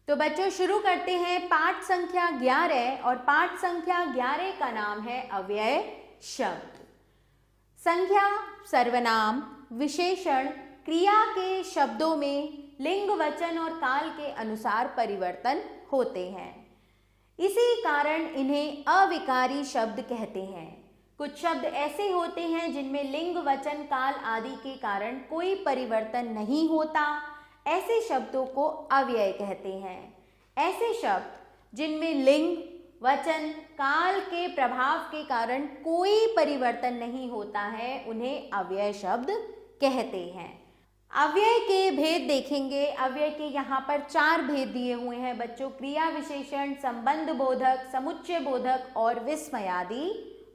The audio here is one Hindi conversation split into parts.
तो बच्चों शुरू करते हैं पाठ संख्या 11 और पाठ संख्या 11 का नाम है अव्यय शब्द। संख्या, सर्वनाम, विशेषण, क्रिया के शब्दों में लिंग, वचन और काल के अनुसार परिवर्तन होते हैं। इसी कारण इन्हें अविकारी शब्द कहते हैं। कुछ शब्द ऐसे होते हैं जिनमें लिंग, वचन, काल आदि के कारण कोई परिवर्तन नहीं होता, ऐसे शब्दों को अव्यय कहते हैं। ऐसे शब्द जिनमें लिंग, वचन, काल के प्रभाव के कारण कोई परिवर्तन नहीं होता है, उन्हें अव्यय शब्द कहते हैं। अव्यय के भेद देखेंगे। अव्यय के यहाँ पर 4 भेद दिए हुए हैं बच्चों: क्रिया विशेषण, संबंध बोधक, समुच्चय बोधक और विस्मयादि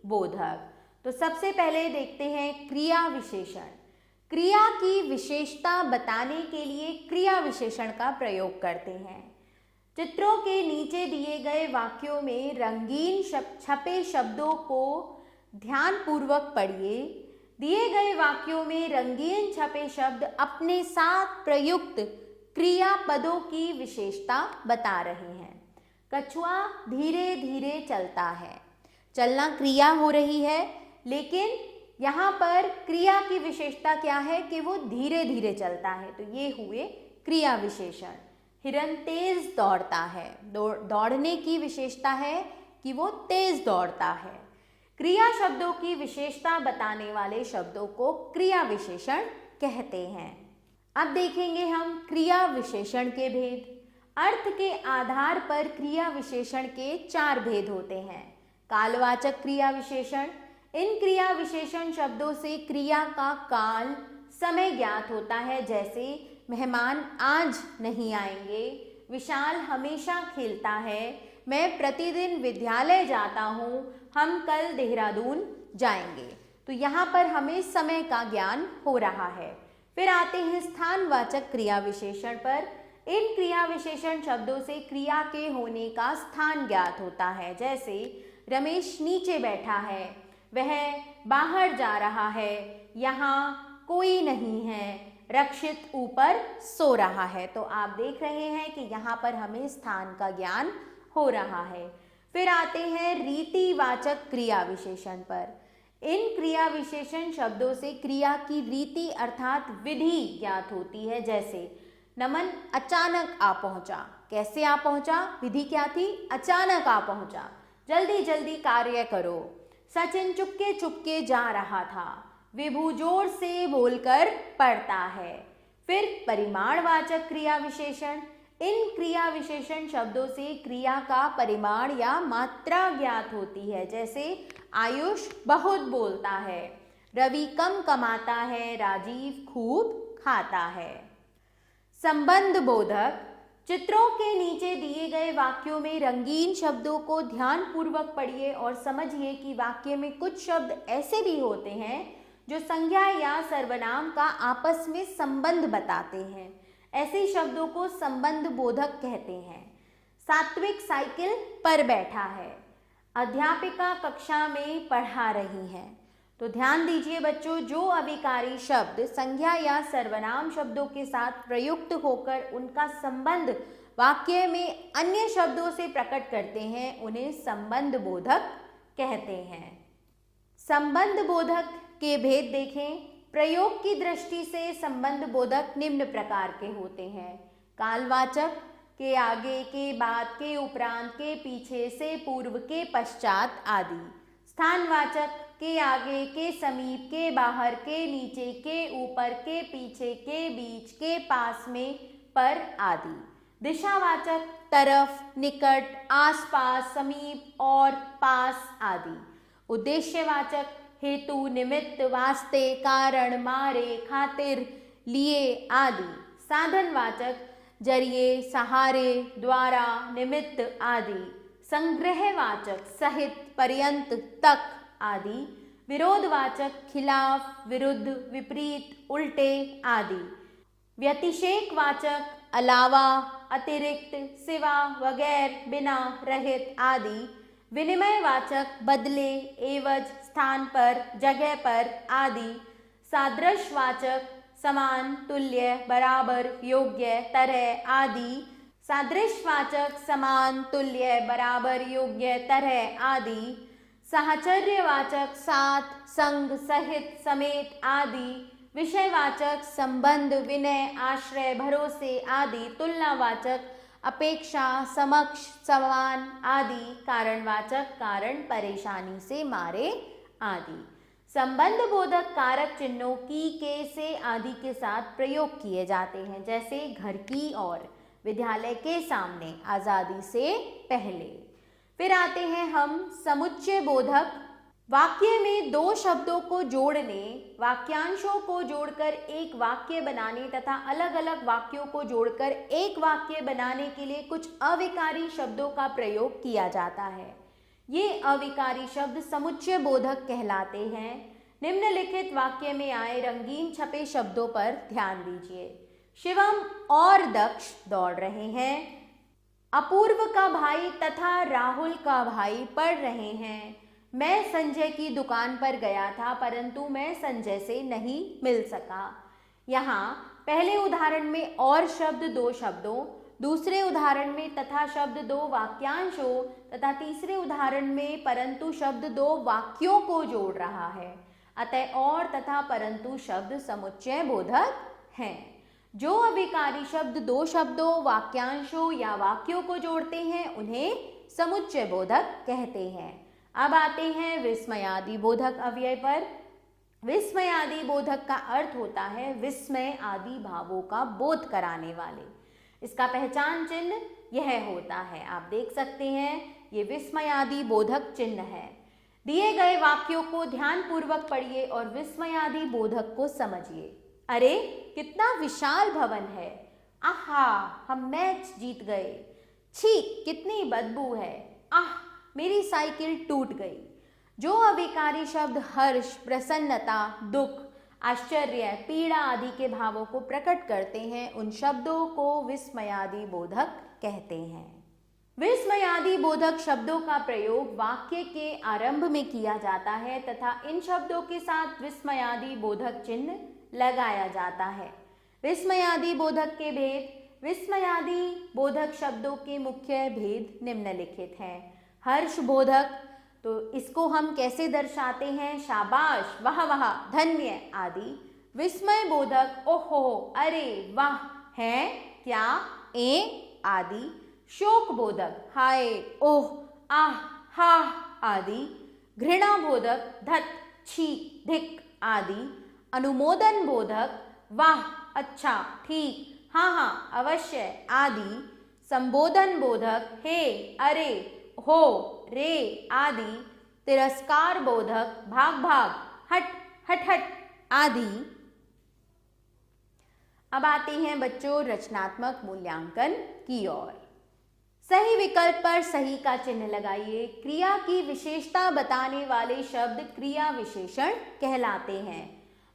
बोधक। तो सबसे पहले देखते हैं क्रिया विशेषण। क्रिया की विशेषता बताने के लिए क्रिया विशेषण का प्रयोग करते हैं। चित्रों के नीचे दिए गए वाक्यों में रंगीन छपे शब्दों को ध्यानपूर्वक पढ़िए। दिए गए वाक्यों में रंगीन छपे शब्द अपने साथ प्रयुक्त क्रियापदों की विशेषता बता रहे हैं। कछुआ धीरे धीरे चलता है। चलना क्रिया हो रही है, लेकिन यहाँ पर क्रिया की विशेषता क्या है कि वो धीरे धीरे चलता है, तो ये हुए क्रिया विशेषण। हिरन तेज दौड़ता है। दौड़ने की विशेषता है कि वो तेज दौड़ता है। क्रिया शब्दों की विशेषता बताने वाले शब्दों को क्रिया विशेषण कहते हैं। अब देखेंगे हम क्रिया विशेषण के भेद। अर्थ के आधार पर क्रिया विशेषण के 4 भेद होते हैं। कालवाचक क्रिया विशेषण। इन क्रिया विशेषण शब्दों से क्रिया का काल, समय ज्ञात होता है, जैसे मेहमान आज नहीं आएंगे, विशाल हमेशा खेलता है, मैं प्रतिदिन विद्यालय जाता हूँ, हम कल देहरादून जाएंगे। तो यहाँ पर हमें समय का ज्ञान हो रहा है। फिर आते हैं स्थानवाचक क्रिया विशेषण पर। इन क्रिया विशेषण शब्दों से क्रिया के होने का स्थान ज्ञात होता है, जैसे रमेश नीचे बैठा है, वह बाहर जा रहा है, यहाँ कोई नहीं है, रक्षित ऊपर सो रहा है। तो आप देख रहे हैं कि यहाँ पर हमें स्थान का ज्ञान हो रहा है। फिर आते हैं रीतिवाचक क्रिया विशेषण पर। इन क्रिया विशेषण शब्दों से क्रिया की रीति अर्थात विधि ज्ञात होती है, जैसे नमन अचानक आ पहुंचा। कैसे आ पहुंचा? विधि क्या थी? अचानक आ पहुंचा। जल्दी जल्दी कार्य करो। सचिन चुपके चुपके जा रहा था। विभू जोर से बोलकर पढ़ता है। फिर परिमाणवाचक क्रिया विशेषण। इन क्रिया विशेषण शब्दों से क्रिया का परिमाण या मात्रा ज्ञात होती है, जैसे आयुष बहुत बोलता है, रवि कम कमाता है, राजीव खूब खाता है। संबंध बोधक। चित्रों के नीचे दिए गए वाक्यों में रंगीन शब्दों को ध्यानपूर्वक पढ़िए और समझिए कि वाक्य में कुछ शब्द ऐसे भी होते हैं जो संज्ञा या सर्वनाम का आपस में संबंध बताते हैं। ऐसे शब्दों को संबंध बोधक कहते हैं। सात्विक साइकिल पर बैठा है। अध्यापिका कक्षा में पढ़ा रही है। तो ध्यान दीजिए बच्चों, जो अविकारी शब्द संज्ञा या सर्वनाम शब्दों के साथ प्रयुक्त होकर उनका संबंध वाक्य में अन्य शब्दों से प्रकट करते हैं, उन्हें संबंध बोधक कहते हैं। संबंध बोधक के भेद देखें। प्रयोग की दृष्टि से संबंध बोधक निम्न प्रकार के होते हैं: कालवाचक, के आगे, के बाद, के उपरांत, के पीछे, से पूर्व, के पश्चात आदि। स्थानवाचक, के आगे, के समीप, के बाहर, के नीचे, के ऊपर, के पीछे, के बीच, के पास में, पर आदि। दिशावाचक, तरफ, निकट, आसपास, समीप और पास आदि। उद्देश्यवाचक, हेतु, निमित्त, वास्ते, कारण, मारे, खातिर, लिए आदि। साधनवाचक, जरिए, सहारे, द्वारा, निमित्त आदि। संग्रहवाचक, सहित, पर्यंत, तक आदि। विरोधवाचक, खिलाफ, विरुद्ध, विपरीत, उल्टे आदि। व्यतिशेकवाचक, अलावा, अतिरिक्त, सिवा, बगैर, बिना, रहित आदि। विनिमयवाचक, बदले, एवज, स्थान पर, जगह पर आदि। सादृश्यवाचक, समान, तुल्य, बराबर, योग्य, तरह आदि। सादृश्यवाचक समान, तुल्य, बराबर, योग्य, तरह आदि, साहचर्यवाचक साथ, संग, सहित, समेत आदि, विषयवाचक संबंध, विनय, आश्रय, भरोसे आदि, तुलनावाचक अपेक्षा, समक्ष, समान आदि, कारणवाचक कारण, परेशानी से मारे आदि। संबंध बोधक कारक चिन्हों की, के, से आदि के साथ प्रयोग किए जाते हैं, जैसे घर की ओर, विद्यालय के सामने, आजादी से पहले। फिर आते हैं हम समुच्चय बोधक। वाक्य में दो शब्दों को जोड़ने, वाक्यांशों को जोड़कर एक वाक्य बनाने तथा अलग अलग वाक्यों को जोड़कर एक वाक्य बनाने के लिए कुछ अविकारी शब्दों का प्रयोग किया जाता है। ये अविकारी शब्द समुच्चय बोधक कहलाते हैं। निम्नलिखित वाक्य में आए रंगीन छपे शब्दों पर ध्यान दीजिए। शिवम और दक्ष दौड़ रहे हैं। अपूर्व का भाई तथा राहुल का भाई पढ़ रहे हैं। मैं संजय की दुकान पर गया था परंतु मैं संजय से नहीं मिल सका। यहाँ पहले उदाहरण में और शब्द दो शब्दों, दूसरे उदाहरण में तथा शब्द दो वाक्यांशों तथा तीसरे उदाहरण में परंतु शब्द दो वाक्यों को जोड़ रहा है। अतः और तथा परंतु शब्द समुच्चय बोधक हैं। जो अविकारी शब्द दो शब्दों, वाक्यांशों या वाक्यों को जोड़ते हैं उन्हें समुच्चय बोधक कहते हैं। अब आते हैं विस्मयादि बोधक अव्यय पर। विस्मयादि बोधक का अर्थ होता है विस्मय आदि भावों का बोध कराने वाले। इसका पहचान चिन्ह यह होता है, आप देख सकते हैं, ये विस्मयादि बोधक चिन्ह है। दिए गए वाक्यों को ध्यान पूर्वक पढ़िए और विस्मयादि बोधक को समझिए। अरे कितना विशाल भवन है, आहा हम मैच जीत गए, छी कितनी बदबू है, आह मेरी साइकिल टूट गई। जो अविकारी शब्द हर्ष, प्रसन्नता, दुख, आश्चर्य, पीड़ा आदि के भावों को प्रकट करते हैं उन शब्दों को विस्मयादि बोधक कहते हैं। विस्मयादि बोधक शब्दों का प्रयोग वाक्य के आरंभ में किया जाता है तथा इन शब्दों के साथ विस्मयादि बोधक चिन्ह लगाया जाता है। विस्मयादि बोधक के भेद। विस्मयादि बोधक शब्दों के मुख्य भेद निम्नलिखित हैं। हर्ष बोधक, तो इसको हम कैसे दर्शाते हैं, शाबाश, वाह वाह, धन्य आदि। विस्मय बोधक, ओहो, अरे, वाह, है, क्या, आदि। शोक बोधक, हाय, ओह, आह, हा आदि। घृणा बोधक, धत, छी, धिक आदि। अनुमोदन बोधक, वाह, अच्छा, ठीक, हाँ हाँ, अवश्य आदि। संबोधन बोधक, हे, अरे, हो, रे आदि। तिरस्कार बोधक, भाग भाग, हट हट हट आदि। अब आते हैं बच्चों रचनात्मक मूल्यांकन की ओर। सही विकल्प पर सही का चिन्ह लगाइए। क्रिया की विशेषता बताने वाले शब्द क्रिया विशेषण कहलाते हैं।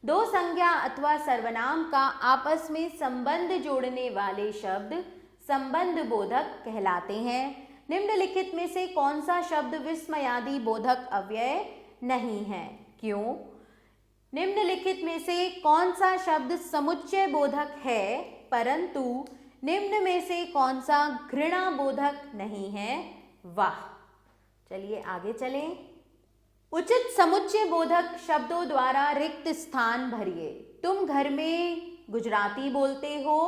दो संज्ञा अथवा सर्वनाम का आपस में संबंध जोड़ने वाले शब्द संबंध बोधक कहलाते हैं। निम्नलिखित में से कौन सा शब्द विस्मयादि बोधक अव्यय नहीं है, क्यों? निम्नलिखित में से कौन सा शब्द समुच्चय बोधक है परंतु निम्न में से कौन सा घृणा बोधक नहीं है? वाह। चलिए आगे चलें। उचित समुच्चय बोधक शब्दों द्वारा रिक्त स्थान भरिए। तुम घर में गुजराती बोलते हो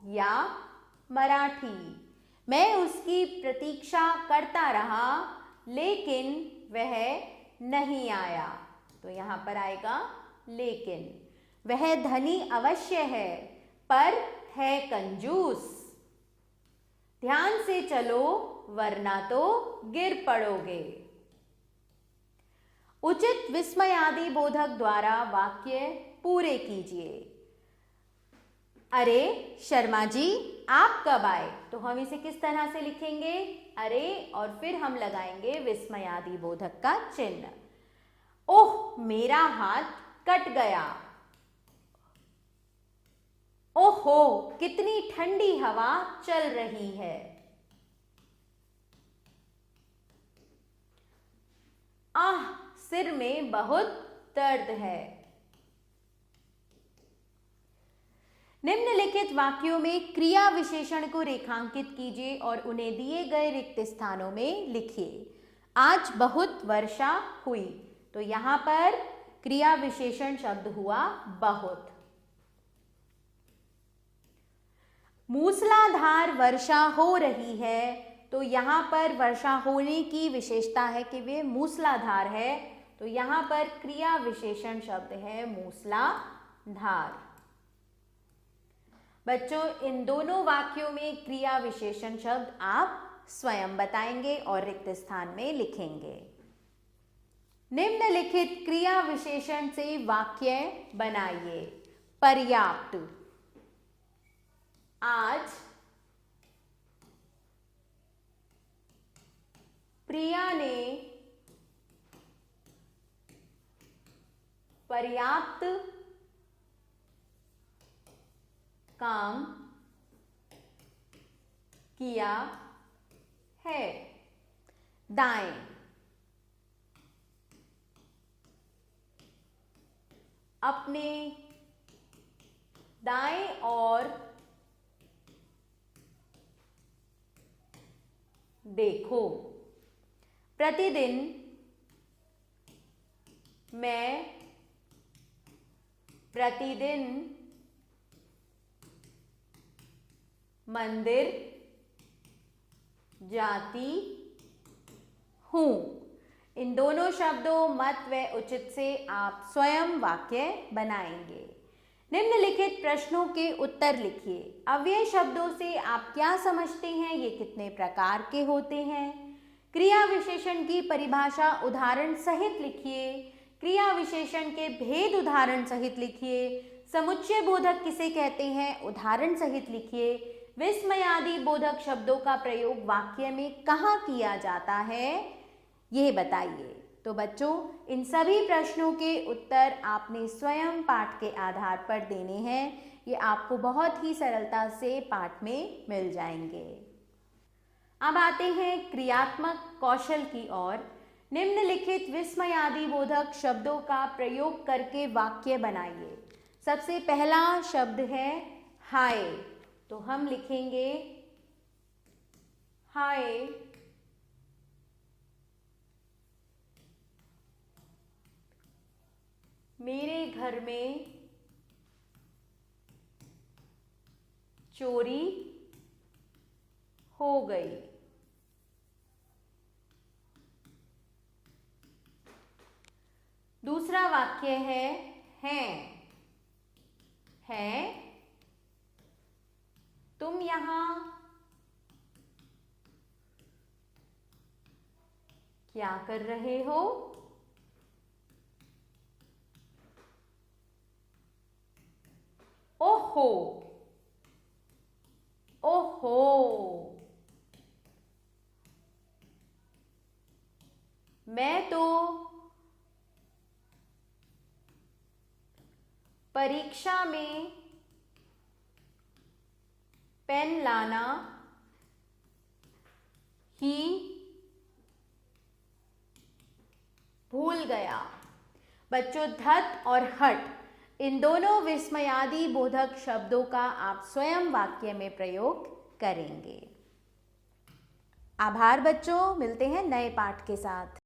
या मराठी। मैं उसकी प्रतीक्षा करता रहा लेकिन वह नहीं आया, तो यहाँ पर आएगा लेकिन। वह धनी अवश्य है पर है कंजूस। ध्यान से चलो वरना तो गिर पड़ोगे। उचित विस्मयादि बोधक द्वारा वाक्य पूरे कीजिए। अरे शर्मा जी आप कब आए? तो हम इसे किस तरह से लिखेंगे? अरे और फिर हम लगाएंगे विस्मयादि बोधक का चिन्ह। ओह मेरा हाथ कट गया। ओहो कितनी ठंडी हवा चल रही है। आह सिर में बहुत दर्द है। निम्नलिखित निम्नलिखित वाक्यों में क्रिया विशेषण को रेखांकित कीजिए और उन्हें दिए गए रिक्त स्थानों में लिखिए। आज बहुत वर्षा हुई, तो यहाँ पर क्रिया विशेषण शब्द हुआ बहुत। मूसलाधार वर्षा हो रही है, तो यहाँ पर वर्षा होने की विशेषता है कि वे मूसलाधार है, तो यहाँ पर क्रिया विशेषण शब्द है मूसलाधार। बच्चों, इन दोनों वाक्यों में क्रिया विशेषण शब्द आप स्वयं बताएंगे और रिक्त स्थान में लिखेंगे। निम्नलिखित क्रिया विशेषण से वाक्य बनाइए। पर्याप्त, आज प्रिया ने पर्याप्त काम किया है। दाएं, अपने दाएं और देखो। प्रतिदिन मैं प्रतिदिन मंदिर जाती हूं। इन दोनों शब्दों मत व उचित से आप स्वयं वाक्य बनाएंगे। निम्नलिखित प्रश्नों के उत्तर लिखिए। अव्यय शब्दों से आप क्या समझते हैं? ये कितने प्रकार के होते हैं? क्रिया विशेषण की परिभाषा उदाहरण सहित लिखिए। क्रिया विशेषण के भेद उदाहरण सहित लिखिए। समुच्चय बोधक किसे कहते हैं? उदाहरण सहित लिखिए। विस्मयादि बोधक शब्दों का प्रयोग वाक्य में कहाँ किया जाता है, यह बताइए। तो बच्चों, इन सभी प्रश्नों के उत्तर आपने स्वयं पाठ के आधार पर देने हैं। ये आपको बहुत ही सरलता से पाठ में मिल जाएंगे। अब आते हैं क्रियात्मक कौशल की ओर। निम्नलिखित विस्मयादि बोधक शब्दों का प्रयोग करके वाक्य बनाइए। सबसे पहला शब्द है हाय, तो हम लिखेंगे हाय मेरे घर में चोरी हो गई। दूसरा वाक्य है तुम यहां क्या कर रहे हो? ओहो, ओहो, मैं तो परीक्षा में पेन लाना ही भूल गया। बच्चों, धत और हट, इन दोनों विस्मयादि बोधक शब्दों का आप स्वयं वाक्य में प्रयोग करेंगे। आभार बच्चों, मिलते हैं नए पाठ के साथ।